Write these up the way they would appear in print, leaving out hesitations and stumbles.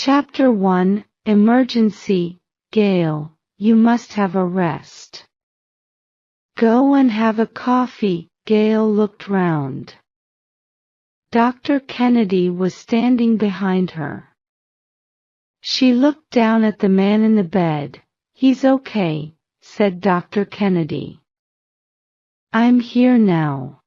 Chapter 1, Emergency. Gail, you must have a rest. Go and have a coffee. Gail looked round. Dr. Kennedy was standing behind her. She looked down at the man in the bed. He's okay, said Dr. Kennedy. I'm here now.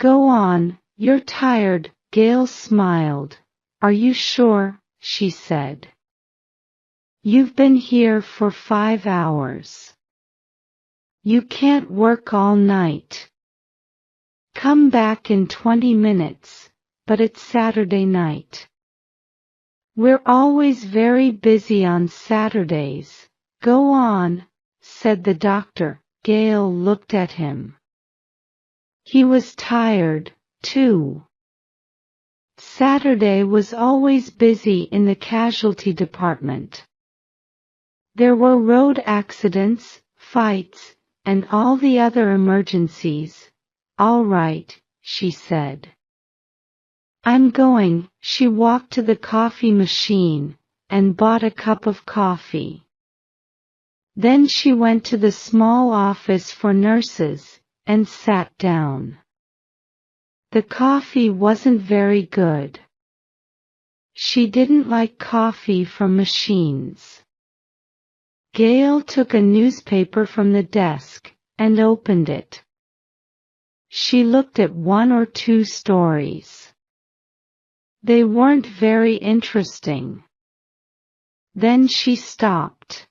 Go on, you're tired. Gail smiled. Are you sure? She said. You've been here for 5 hours. You can't work all night. Come back in 20 minutes, but it's Saturday night. We're always very busy on Saturdays. Go on, said the doctor. Gail looked at him. He was tired, too. Saturday was always busy in the casualty department. There were road accidents, fights, and all the other emergencies. All right, she said. I'm going. She walked to the coffee machine and bought a cup of coffee. Then she went to the small office for nurses and sat down. The coffee wasn't very good. She didn't like coffee from machines. Gail took a newspaper from the desk and opened it. She looked at 1 or 2 stories. They weren't very interesting. Then she stopped.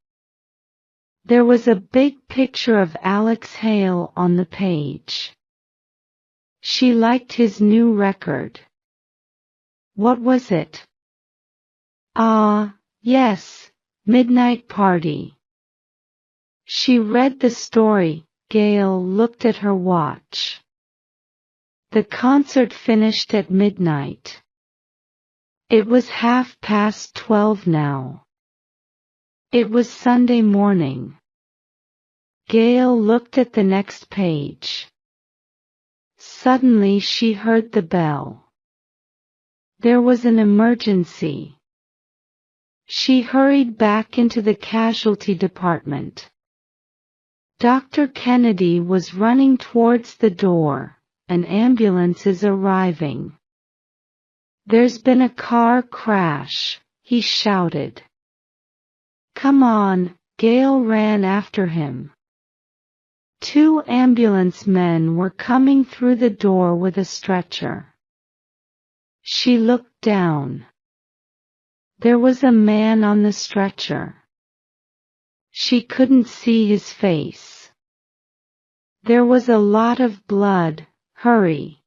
There was a big picture of Alex Hale on the page. She liked his new record. What was it? Ah, yes, Midnight Party. She read the story. Gail looked at her watch. The concert finished at midnight. It was 12:30 now. It was Sunday morning. Gail looked at the next page. Suddenly she heard the bell. There was an emergency. She hurried back into the casualty department. Dr. Kennedy was running towards the door. An ambulance is arriving. There's been a car crash, he shouted. Come on. Gail ran after him. 2 ambulance men were coming through the door with a stretcher. She looked down. There was a man on the stretcher. She couldn't see his face. There was a lot of blood. Hurry.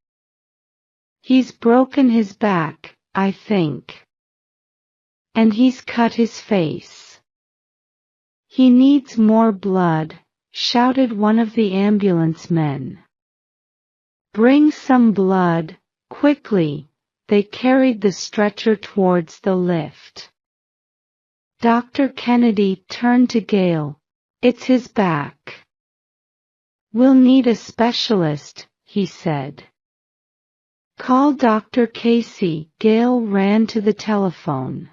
He's broken his back, I think. And he's cut his face. He needs more blood, shouted one of the ambulance men. Bring some blood, quickly. They carried the stretcher towards the lift. Dr. Kennedy turned to Gail. It's his back. We'll need a specialist, he said. Call Dr. Casey. Gail ran to the telephone.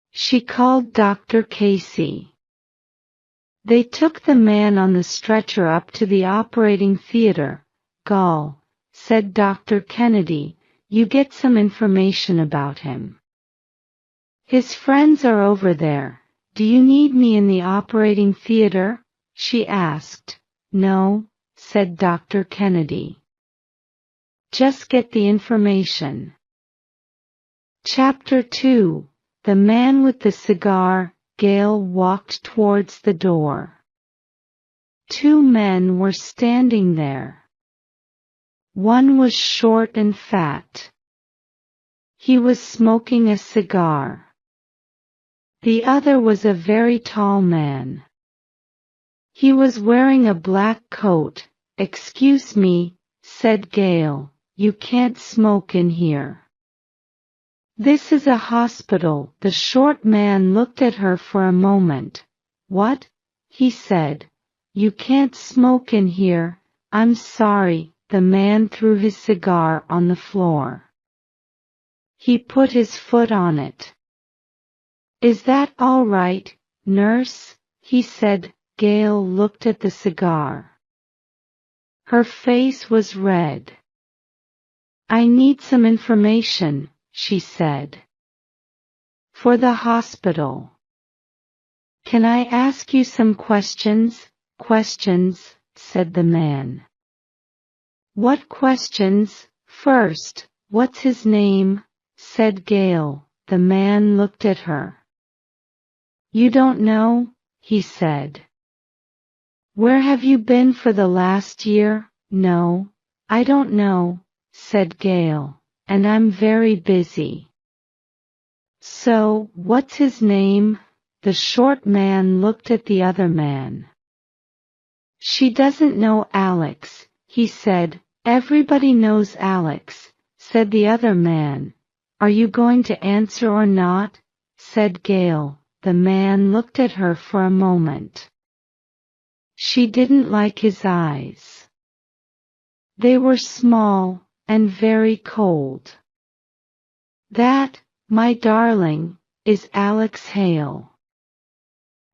She called Dr. Casey. They took the man on the stretcher up to the operating theater. Gall, said Dr. Kennedy, you get some information about him. His friends are over there. Do you need me in the operating theater? She asked. No, said Dr. Kennedy. Just get the information. Chapter 2, The Man with the Cigar. Gail walked towards the door. 2 men were standing there. One was short and fat. He was smoking a cigar. The other was a very tall man. He was wearing a black coat. Excuse me, said Gail, you can't smoke in here. This is a hospital. The short man looked at her for a moment. What? He said. You can't smoke in here. I'm sorry. The man threw his cigar on the floor. He put his foot on it. Is that all right, nurse? He said. Gail looked at the cigar. Her face was red. I need some information, she said. For the hospital. Can I ask you some questions? Questions, said the man. What questions? First, what's his name? Said Gail. The man looked at her. You don't know? He said. Where have you been for the last year? No, I don't know, said Gail, and I'm very busy. So, what's his name? The short man looked at the other man. She doesn't know Alex, he said. Everybody knows Alex, said the other man. Are you going to answer or not? Said Gail. The man looked at her for a moment. She didn't like his eyes. They were small and very cold. That, my darling, is Alex Hale.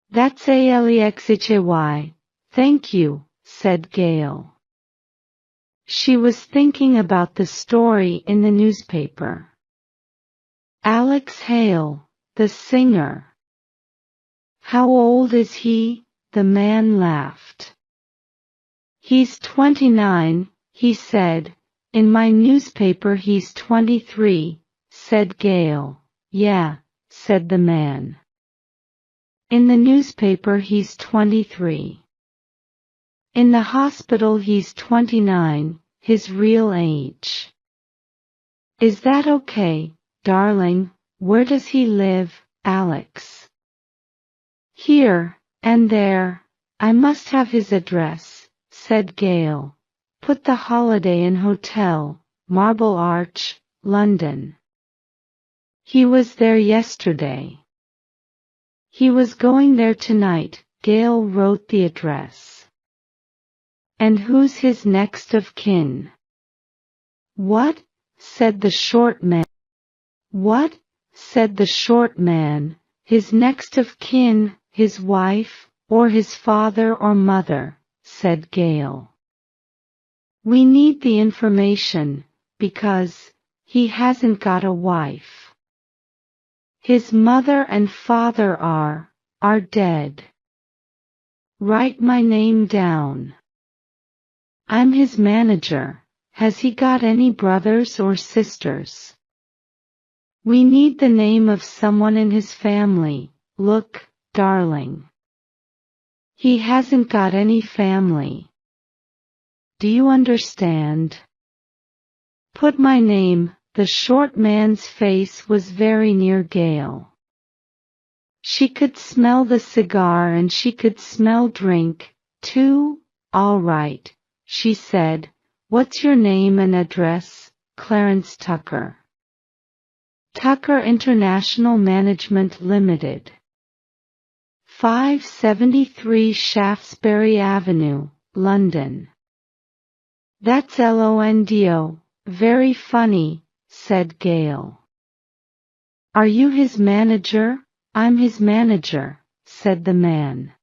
That's Alexhy. Thank you, said Gail. She was thinking about the story in the newspaper. Alex Hale, the singer. How old is he? The man laughed. He's 29, he said. In my newspaper he's 23, said Gail. Yeah, said the man. In the newspaper he's 23. In the hospital he's 29, his real age. Is that okay, darling? Where does he live, Alex? Here and there. I must have his address, said Gail. Put the Holiday Inn Hotel, Marble Arch, London. He was there yesterday. He was going there tonight. Gail wrote the address. And who's his next of kin? What? Said the short man. What? Said the short man. His next of kin, his wife, or his father or mother, said Gail. We need the information, because he hasn't got a wife. His mother and father are dead. Write my name down. I'm his manager. Has he got any brothers or sisters? We need the name of someone in his family. Look, darling. He hasn't got any family. Do you understand? Put my name. The short man's face was very near Gail. She could smell the cigar and she could smell drink, too. All right, she said. What's your name and address? Clarence Tucker. Tucker International Management Limited. 573 Shaftesbury Avenue, London. That's Londo. Very funny, said Gail. Are you his manager? I'm his manager, said the man.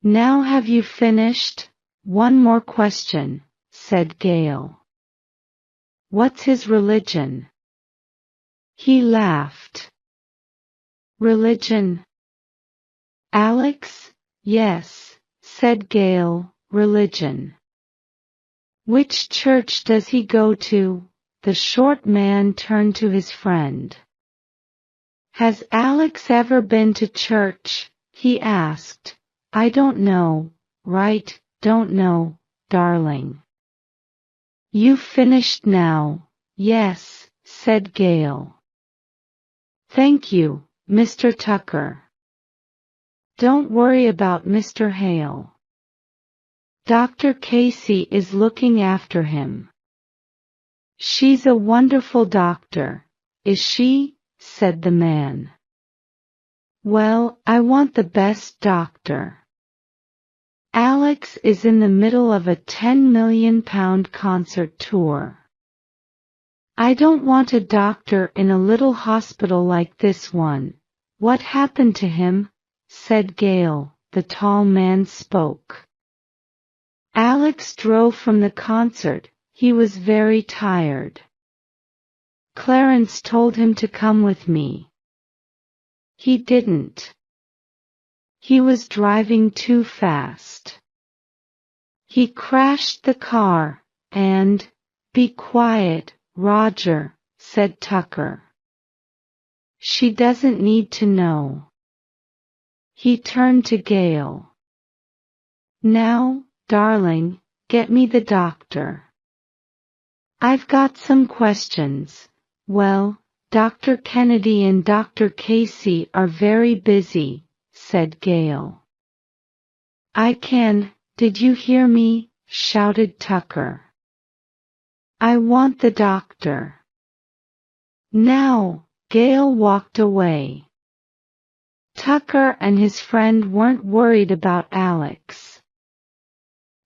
Now have you finished? One more question, said Gail. What's his religion? He laughed. Religion? Alex? Yes, said Gail. Religion. Which church does he go to? The short man turned to his friend. Has Alex ever been to church? He asked. I don't know, right? Don't know, darling. You finished now? Yes, said Gail. Thank you, Mr. Tucker. Don't worry about Mr. Hale. Dr. Casey is looking after him. She's a wonderful doctor, is she? Said the man. Well, I want the best doctor. Alex is in the middle of a £10 million concert tour. I don't want a doctor in a little hospital like this one. What happened to him? Said Gail. The tall man spoke. Alex drove from the concert. He was very tired. Clarence told him to come with me. He didn't. He was driving too fast. He crashed the car, and— Be quiet, Roger, said Tucker. She doesn't need to know. He turned to Gail. Now, darling, get me the doctor. I've got some questions. Well, Dr. Kennedy and Dr. Casey are very busy, said Gail. I can— Did you hear me? Shouted Tucker. I want the doctor. Now, Gail walked away. Tucker and his friend weren't worried about Alex.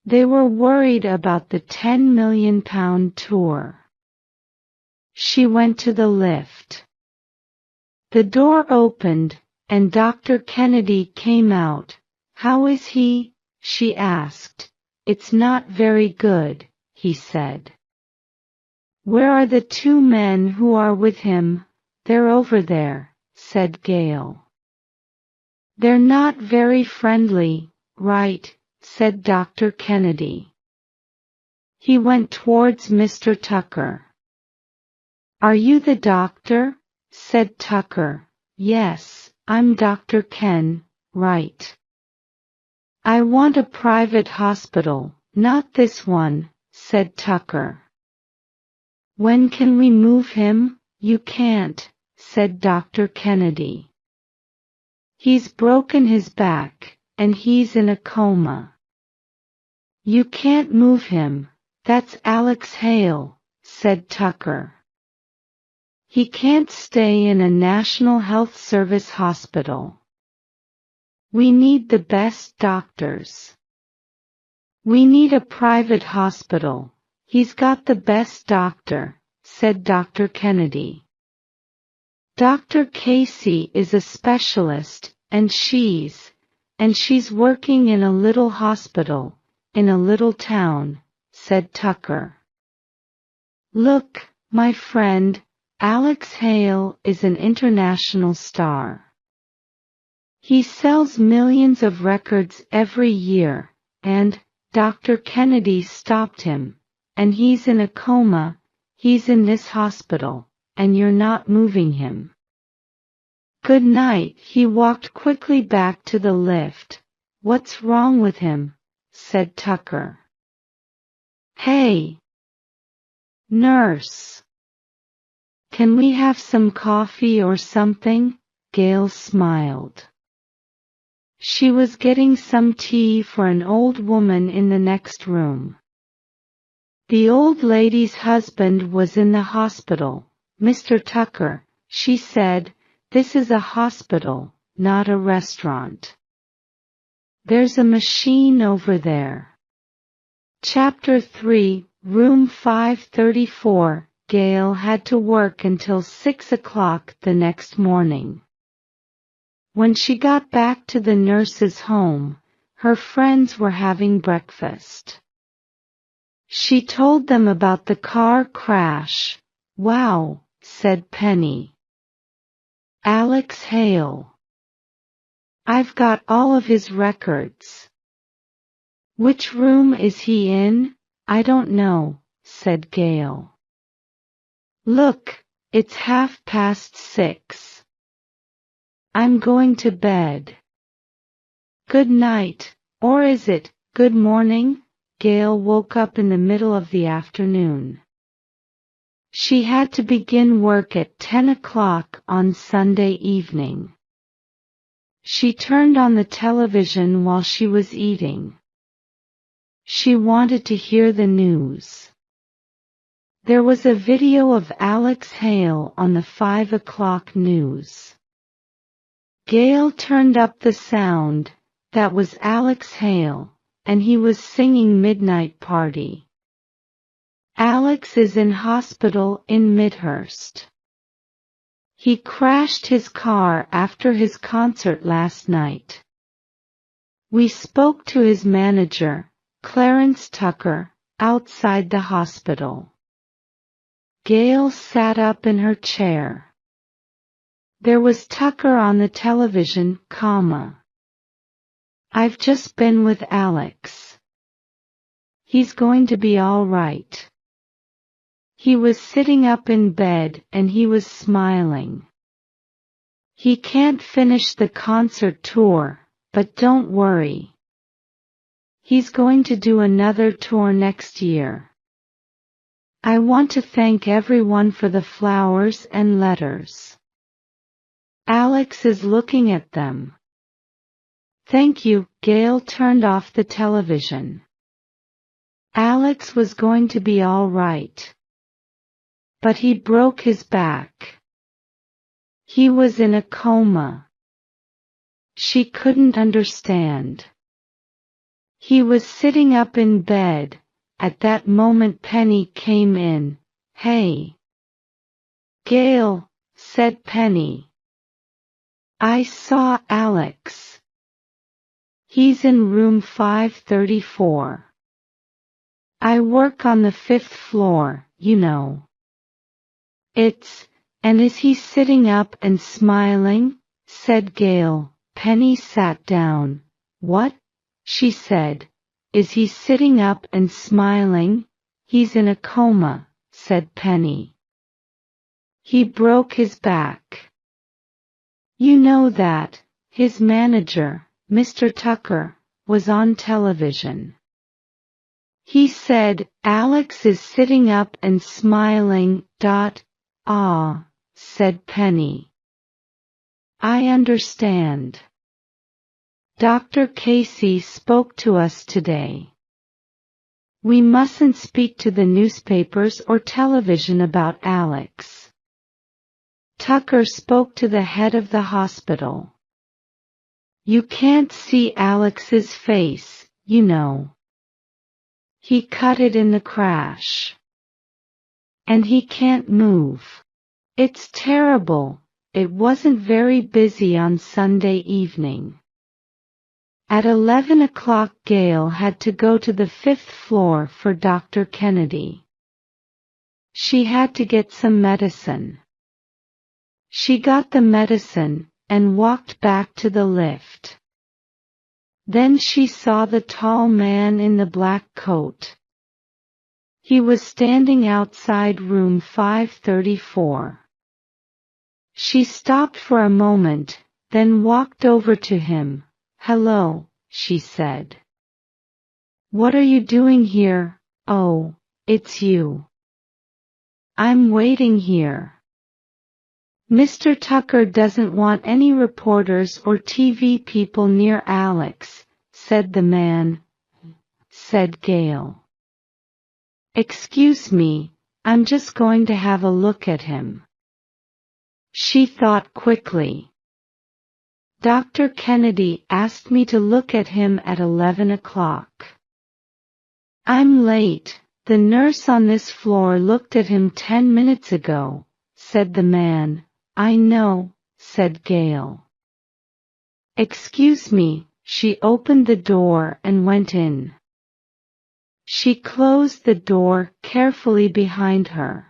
They were worried about the £10 million tour. She went to the lift. The door opened, and Dr. Kennedy came out. How is he? She asked. It's not very good, he said. Where are the two men who are with him? They're over there, said Gail. They're not very friendly, right? Said Dr. Kennedy. He went towards Mr. Tucker. Are you the doctor? Said Tucker. Yes, I'm Dr. Ken, right. I want a private hospital, not this one, said Tucker. When can we move him? You can't, said Dr. Kennedy. He's broken his back, and he's in a coma. You can't move him. That's Alex Hale, said Tucker. He can't stay in a National Health Service hospital. We need the best doctors. We need a private hospital. He's got the best doctor, said Dr. Kennedy. Dr. Casey is a specialist, and she's working in a little hospital, in a little town, said Tucker. Look, my friend, Alex Hale is an international star. He sells millions of records every year, and— Dr. Kennedy stopped him. And he's in a coma, he's in this hospital, and you're not moving him. Good night. He walked quickly back to the lift. What's wrong with him? Said Tucker. Hey! Nurse! Can we have some coffee or something? Gail smiled. She was getting some tea for an old woman in the next room. The old lady's husband was in the hospital. Mr. Tucker, she said, this is a hospital, not a restaurant. There's a machine over there. Chapter 3, Room 534. Gail had to work until 6 o'clock the next morning. When she got back to the nurse's home, her friends were having breakfast. She told them about the car crash. Wow, said Penny. Alex Hale. I've got all of his records. Which room is he in? I don't know, said Gail. Look, it's 6:30. I'm going to bed. Good night, or is it good morning? Gail woke up in the middle of the afternoon. She had to begin work at 10 o'clock on Sunday evening. She turned on the television while she was eating. She wanted to hear the news. There was a video of Alex Hale on the 5 o'clock news. Gail turned up the sound. That was Alex Hale, and he was singing Midnight Party. Alex is in hospital in Midhurst. He crashed his car after his concert last night. We spoke to his manager, Clarence Tucker, outside the hospital. Gail sat up in her chair. There was Tucker on the television, I've just been with Alex. He's going to be all right. He was sitting up in bed and he was smiling. He can't finish the concert tour, but don't worry. He's going to do another tour next year. I want to thank everyone for the flowers and letters. Alex is looking at them. Thank you. Gail turned off the television. Alex was going to be all right. But he broke his back. He was in a coma. She couldn't understand. He was sitting up in bed. At that moment Penny came in. Hey. Gail, said Penny. I saw Alex. He's in room 534. I work on the 5th floor, you know. And is he sitting up and smiling? Said Gail. Penny sat down. What? She said. Is he sitting up and smiling? He's in a coma, said Penny. He broke his back. You know that, his manager, Mr. Tucker, was on television. He said, Alex is sitting up and smiling. Ah, said Penny. I understand. Dr. Casey spoke to us today. We mustn't speak to the newspapers or television about Alex. Tucker spoke to the head of the hospital. You can't see Alex's face, you know. He cut it in the crash. And he can't move. It's terrible. It wasn't very busy on Sunday evening. At 11 o'clock Gail had to go to the 5th floor for Dr. Kennedy. She had to get some medicine. She got the medicine and walked back to the lift. Then she saw the tall man in the black coat. He was standing outside room 534. She stopped for a moment, then walked over to him. Hello, she said. What are you doing here? Oh, it's you. I'm waiting here. Mr. Tucker doesn't want any reporters or TV people near Alex, said the man. Said Gail. Excuse me, I'm just going to have a look at him. She thought quickly. Dr. Kennedy asked me to look at him at 11 o'clock. I'm late. The nurse on this floor looked at him 10 minutes ago, said the man. I know, said Gail. Excuse me. She opened the door and went in. She closed the door carefully behind her.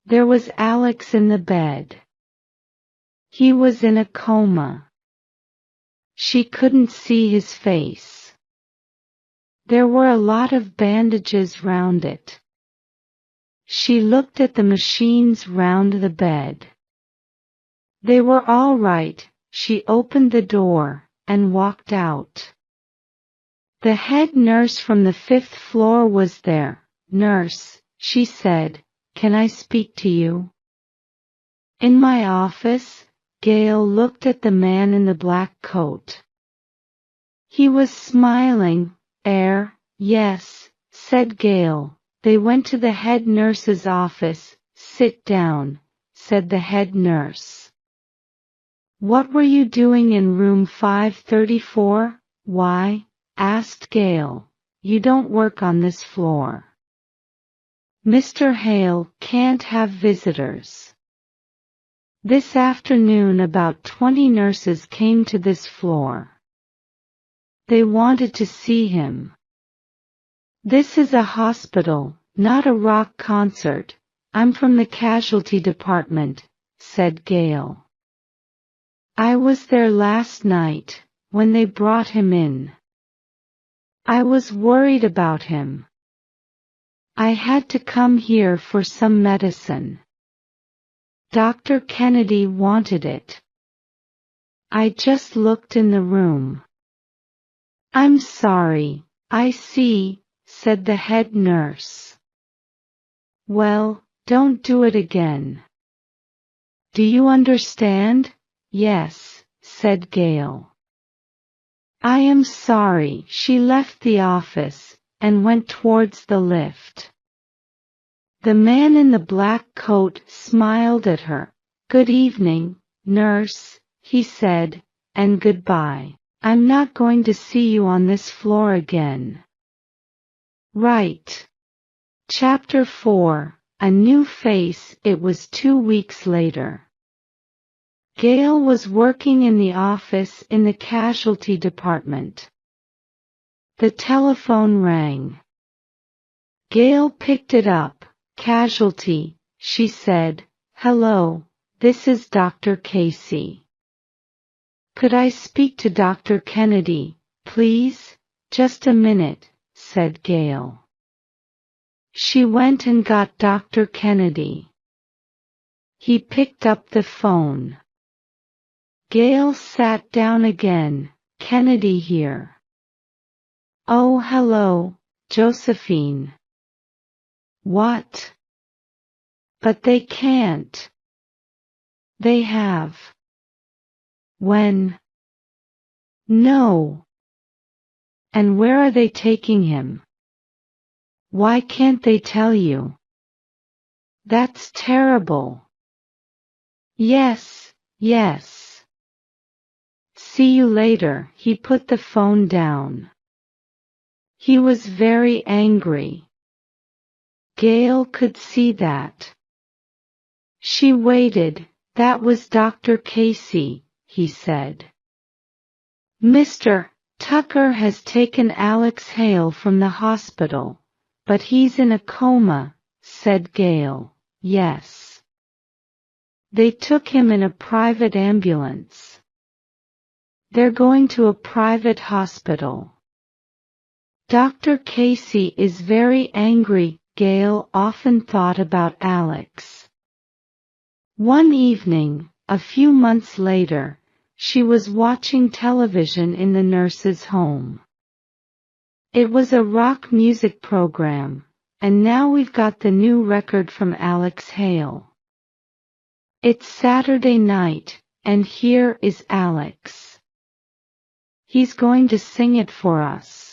There was Alex in the bed. He was in a coma. She couldn't see his face. There were a lot of bandages round it. She looked at the machines round the bed. They were all right. She opened the door and walked out. The head nurse from the 5th floor was there. Nurse, she said, can I speak to you? In my office? Gail looked at the man in the black coat. He was smiling. Yes, said Gail. They went to the head nurse's office. Sit down, said the head nurse. What were you doing in room 534? Why? Asked Gail. You don't work on this floor. Mr. Hale can't have visitors. This afternoon about 20 nurses came to this floor. They wanted to see him. This is a hospital, not a rock concert. I'm from the casualty department, said Gail. I was there last night, when they brought him in. I was worried about him. I had to come here for some medicine. Dr. Kennedy wanted it. I just looked in the room. I'm sorry, I see, said the head nurse. Well, don't do it again. Do you understand? Yes, said Gail. I am sorry. She left the office and went towards the lift. The man in the black coat smiled at her. Good evening, nurse, he said, and goodbye. I'm not going to see you on this floor again. Right. Chapter 4. A New Face. It was 2 weeks later. Gail was working in the office in the casualty department. The telephone rang. Gail picked it up. Casualty, she said. Hello, this is Dr. Casey. Could I speak to Dr. Kennedy, please? Just a minute, said Gail. She went and got Dr. Kennedy. He picked up the phone. Gail sat down again. Kennedy here. Oh, hello, Josephine. What? But they can't. They have. When? No. And where are they taking him? Why can't they tell you? That's terrible. Yes, yes. See you later. He put the phone down. He was very angry. Gail could see that. She waited. That was Dr. Casey, he said. Mr. Tucker has taken Alex Hale from the hospital, but he's in a coma, said Gail. Yes. They took him in a private ambulance. They're going to a private hospital. Dr. Casey is very angry. Gail often thought about Alex. One evening, a few months later, she was watching television in the nurse's home. It was a rock music program, and now we've got the new record from Alex Hale. It's Saturday night, and here is Alex. He's going to sing it for us.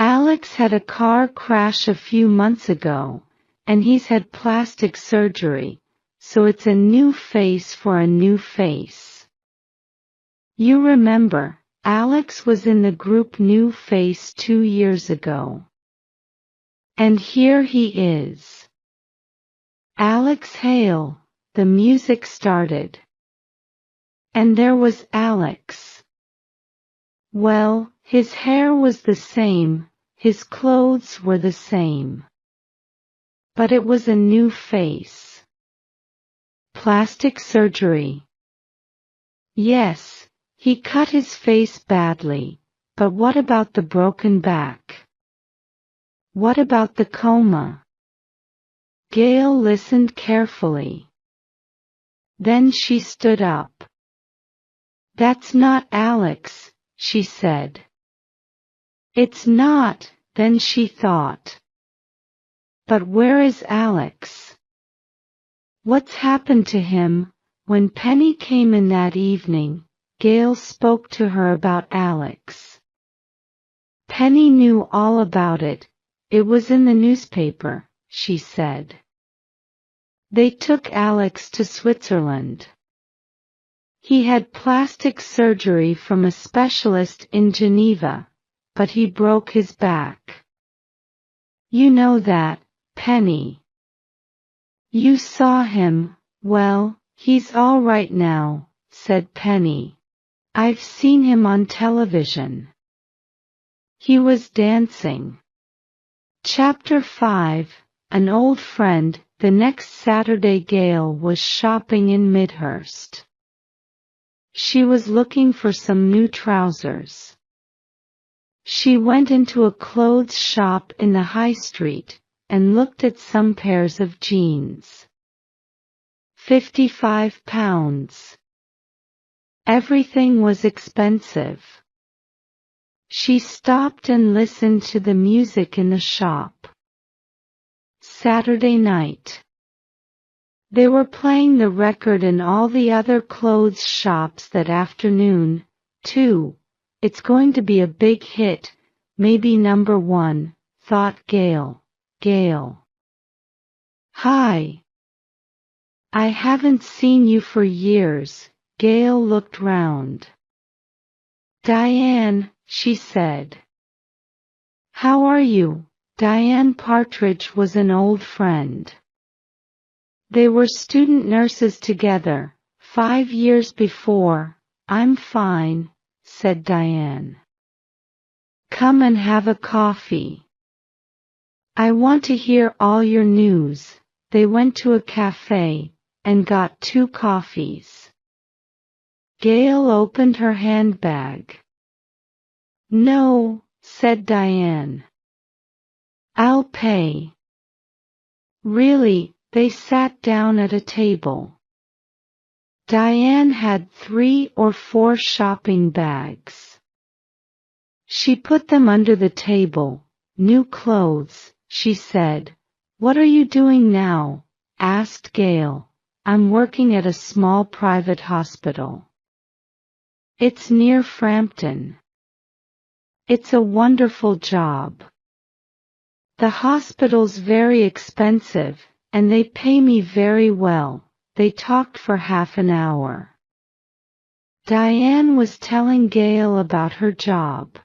Alex had a car crash a few months ago, and he's had plastic surgery, so it's a new face for a new face. You remember, Alex was in the group New Face 2 years ago. And here he is. Alex Hale. The music started. And there was Alex. Well, his hair was the same, his clothes were the same. But it was a new face. Plastic surgery. Yes, he cut his face badly, but what about the broken back? What about the coma? Gail listened carefully. Then she stood up. That's not Alex, she said. It's not, then she thought. But where is Alex? What's happened to him? When Penny came in that evening, Gail spoke to her about Alex. Penny knew all about it. It was in the newspaper, she said. They took Alex to Switzerland. He had plastic surgery from a specialist in Geneva, but he broke his back. You know that, Penny. You saw him. Well, he's all right now, said Penny. I've seen him on television. He was dancing. Chapter 5. An old friend. The next Saturday Gail was shopping in Midhurst. She was looking for some new trousers. She went into a clothes shop in the high street and looked at some pairs of jeans. £55. Everything was expensive. She stopped and listened to the music in the shop. Saturday night. They were playing the record in all the other clothes shops that afternoon, too. It's going to be a big hit, maybe #1, thought Gail. Gail. Hi. I haven't seen you for years. Gail looked round. Diane, she said. How are you? Diane Partridge was an old friend. They were student nurses together, 5 years before. I'm fine, said Diane. Come and have a coffee. I want to hear all your news. They went to a cafe and got 2 coffees. Gail opened her handbag. No, said Diane. I'll pay. Really, they sat down at a table. Diane had 3 or 4 shopping bags. She put them under the table. New clothes, she said. What are you doing now? Asked Gail. I'm working at a small private hospital. It's near Frampton. It's a wonderful job. The hospital's very expensive, and they pay me very well. They talked for half an hour. Diane was telling Gail about her job.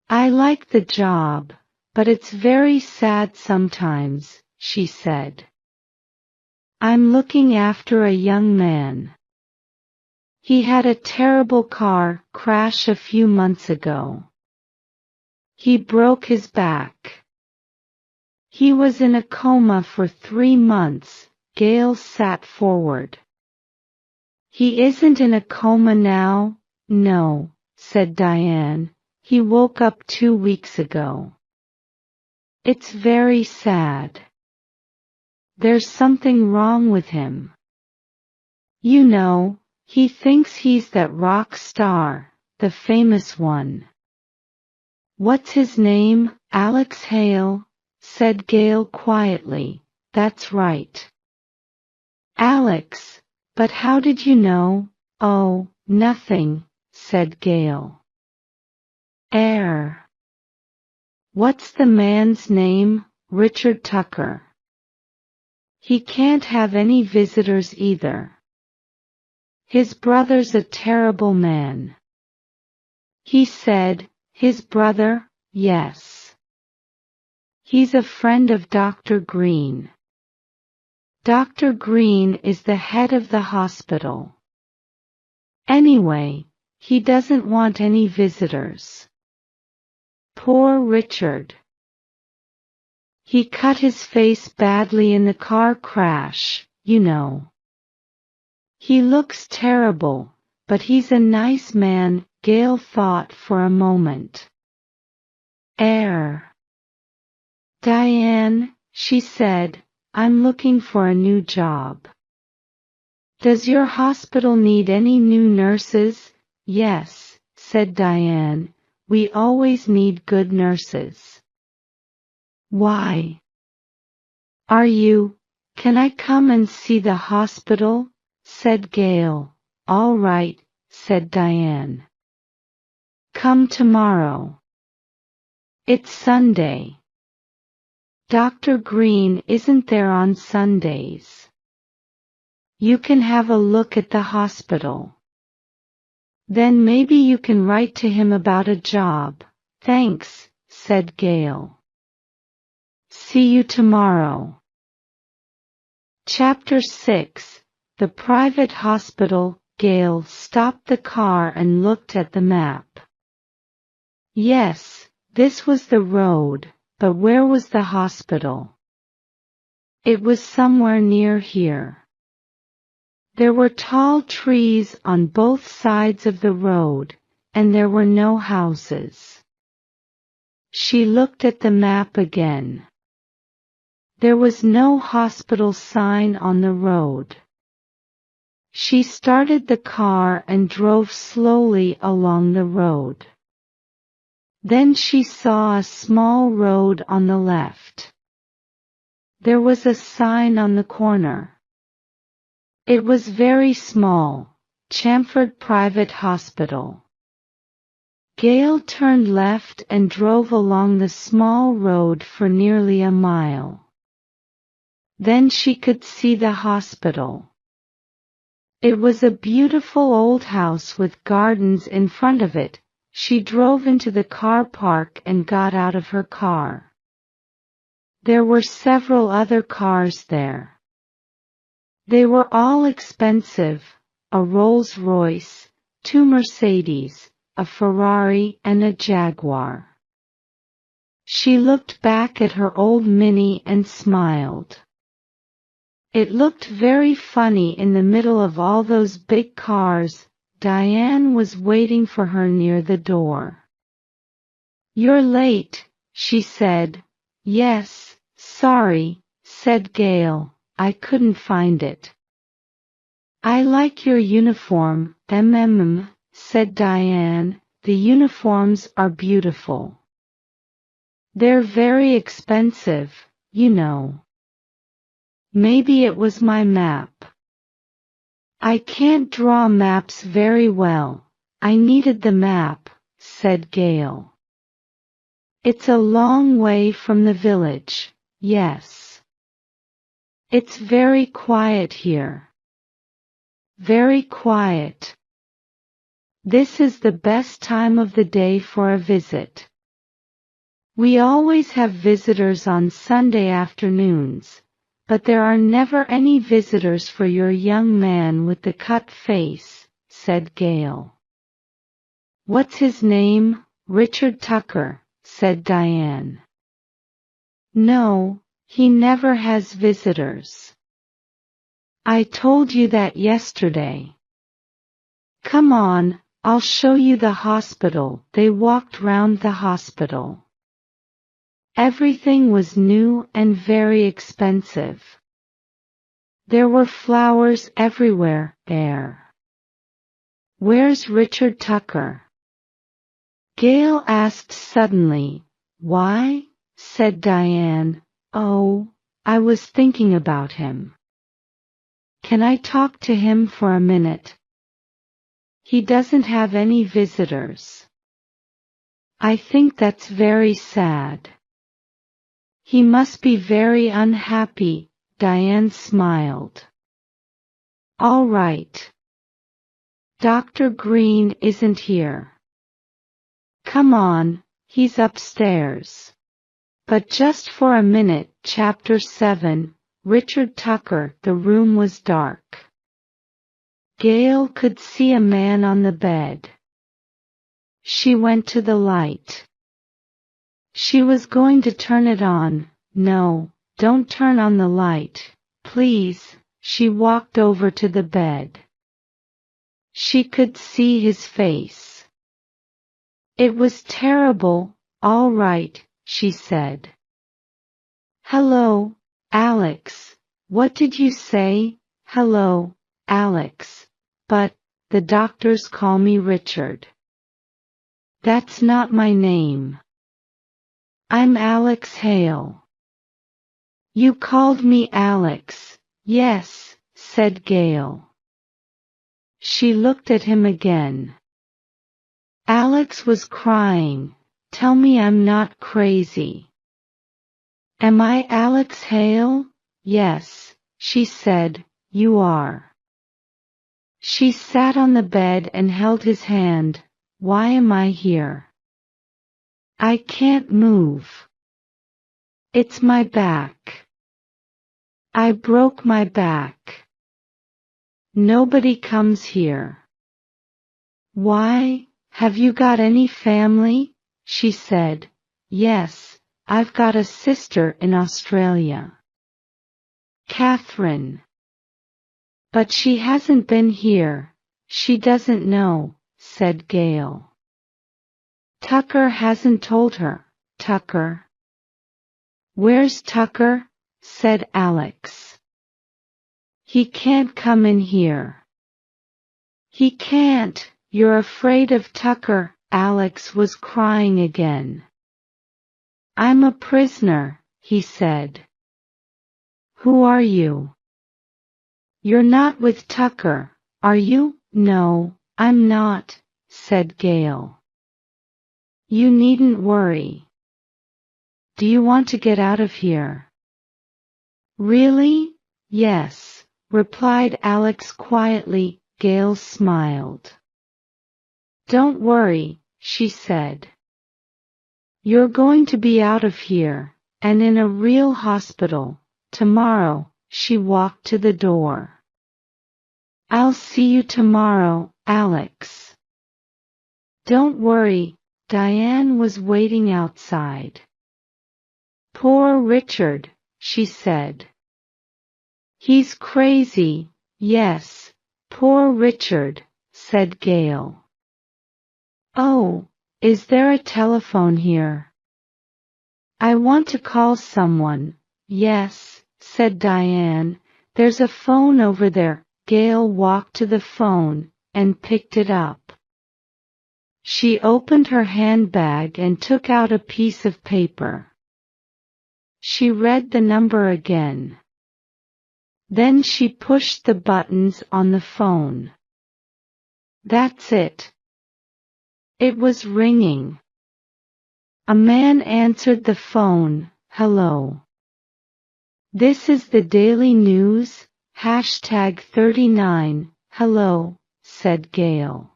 I like the job, but it's very sad sometimes, she said. I'm looking after a young man. He had a terrible car crash a few months ago. He broke his back. He was in a coma for 3 months. Gail sat forward. He isn't in a coma now? No, said Diane. He woke up 2 weeks ago. It's very sad. There's something wrong with him. You know, he thinks he's that rock star, the famous one. What's his name? Alex Hale, said Gail quietly. That's right. Alex, but how did you know? Oh, nothing, said Gail. What's the man's name? Richard Tucker. He can't have any visitors either. His brother's a terrible man. He said, his brother? Yes. He's a friend of Dr. Green. Dr. Green is the head of the hospital. Anyway, he doesn't want any visitors. Poor Richard. He cut his face badly in the car crash, you know. He looks terrible, but he's a nice man, Gail thought for a moment. Diane, she said, I'm looking for a new job. Does your hospital need any new nurses? Yes, said Diane. We always need good nurses. Why? Can I come and see the hospital? Said Gail. All right, said Diane. Come tomorrow. It's Sunday. Dr. Green isn't there on Sundays. You can have a look at the hospital. Then maybe you can write to him about a job. Thanks, said Gail. See you tomorrow. Chapter 6. The Private Hospital. Gail stopped the car and looked at the map. Yes, this was the road, but where was the hospital? It was somewhere near here. There were tall trees on both sides of the road, and there were no houses. She looked at the map again. There was no hospital sign on the road. She started the car and drove slowly along the road. Then she saw a small road on the left. There was a sign on the corner. It was very small, Chamford Private Hospital. Gail turned left and drove along the small road for nearly a mile. Then she could see the hospital. It was a beautiful old house with gardens in front of it. She drove into the car park and got out of her car. There were several other cars there. They were all expensive, a Rolls-Royce, 2 Mercedes, a Ferrari and a Jaguar. She looked back at her old Mini and smiled. It looked very funny in the middle of all those big cars. Diane was waiting for her near the door. "You're late," she said. "Yes, sorry," said Gail, "I couldn't find it." "I like your uniform, said Diane. "The uniforms are beautiful. They're very expensive, you know." Maybe it was my map. "I can't draw maps very well. I needed the map," said Gail. "It's a long way from the village." "Yes. It's very quiet here." "Very quiet. This is the best time of the day for a visit. We always have visitors on Sunday afternoons, but there are never any visitors for your young man with the cut face," said Gail. "What's his name?" "Richard Tucker," said Diane. "No, he never has visitors. I told you that yesterday. Come on, I'll show you the hospital." They walked round the hospital. Everything was new and very expensive. There were flowers everywhere there. "Where's Richard Tucker?" Gail asked suddenly. "Why?" said Diane. "Oh, I was thinking about him. Can I talk to him for a minute?" "He doesn't have any visitors." "I think that's very sad. He must be very unhappy." Diane smiled. "All right. Dr. Green isn't here. Come on, he's upstairs." But just for a minute. Chapter 7. Richard Tucker. The room was dark. Gail could see a man on the bed. She went to the light. She was going to turn it on. "No, don't turn on the light, please." She walked over to the bed. She could see his face. It was terrible. "All right," she said. "Hello, Alex." "What did you say?" "Hello, Alex. But the doctors call me Richard." "That's not my name. I'm Alex Hale." "You called me Alex." "Yes," said Gail. She looked at him again. Alex was crying. "Tell me I'm not crazy." "Am I Alex Hale?" "Yes," she said, "you are." She sat on the bed and held his hand. "Why am I here? I can't move. It's my back. I broke my back. Nobody comes here. Why, have you got any family? She said. Yes, I've got a sister in Australia. Catherine. But she hasn't been here. She doesn't know, said Gail. Tucker hasn't told her. Tucker. Where's Tucker? Said Alex. He can't come in here. He can't. You're afraid of Tucker. Alex was crying again. I'm a prisoner, he said. Who are you? You're not with Tucker, are you? No, I'm not, said Gail. You needn't worry. Do you want to get out of here? Really? Yes, replied Alex quietly. Gail smiled. Don't worry, she said. You're going to be out of here, and in a real hospital, tomorrow. She walked to the door. I'll see you tomorrow, Alex. Don't worry, Diane was waiting outside. Poor Richard, she said. He's crazy. Yes, poor Richard, said Gail. Oh, is there a telephone here? I want to call someone. Yes, said Diane, there's a phone over there. Gail walked to the phone and picked it up. She opened her handbag and took out a piece of paper. She read the number again. Then she pushed the buttons on the phone. That's it. It was ringing. A man answered the phone. Hello. This is the Daily News, #39. Hello, said Gail.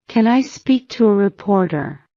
Can I speak to a reporter?